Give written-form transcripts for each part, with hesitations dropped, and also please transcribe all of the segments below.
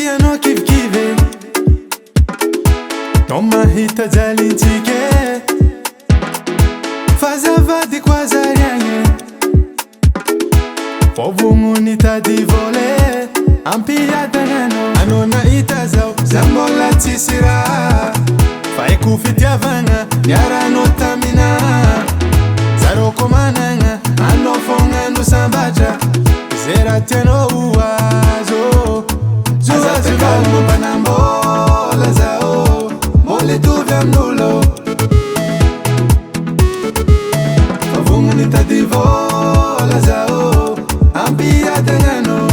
anao kivikivy no mahita jalintsika fazavady ko azariagny vovogno tady vôle ampiadagnanao anao nahita zao za mbola tsisy raha fa haiko fitiavagna niaranao tamina zaro ko managna anao fogna no sambatra ze raha tianao azo azakalmo mpanambola zao mbola hitovy amin'olo vovogno nitady vôla zao ampiadagnanao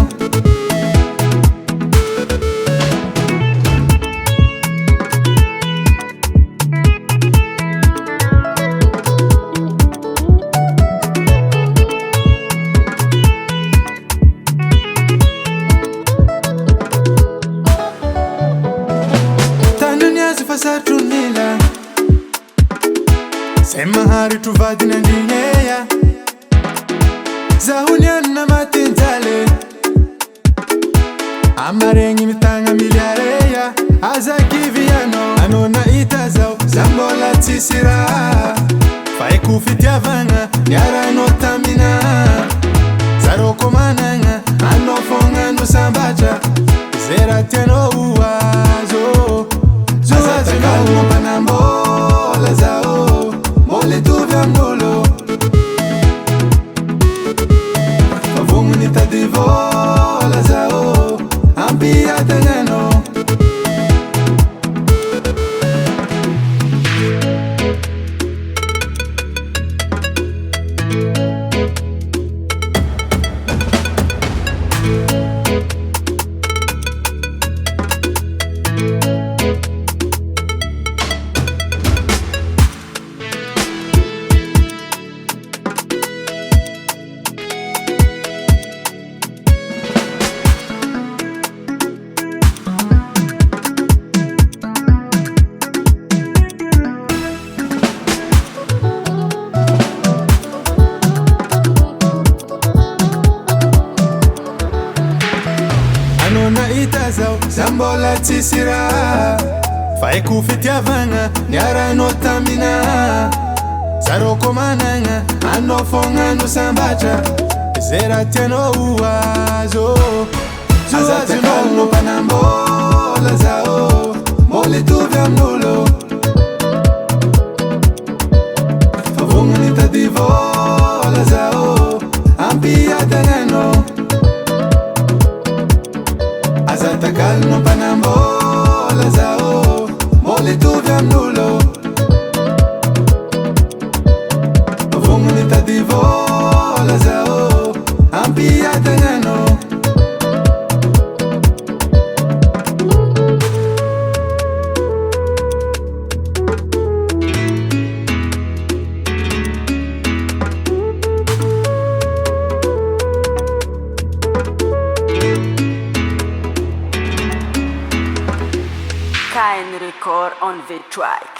Satronila sema hari tuvadi na ndinyeya zahuniana matintale amarengi mitanga miliareya azakiviano anona itazao zambola tsisira faiku fitiavanga niarano tamina zaroko mananga anofonga no sambacha zera tiano uazo azakalmo mpanambola zao mbola hitovy amin'olo vovogno nitady vôla zao ampiadagnanao itazao zambola tsisira faiku fitiavagna niarano tamina zaroko managna anao fogna no sambatra ze raha tianao azo azakalmo mpanambola zao mbola hitovy amin'olo vovogno nitady vôla zao ampiadagnanao azakalmo mpanambola zao mbola hitovy amin'olo vovogno nitady vôla zao ampiadagnanao Kind record on the track.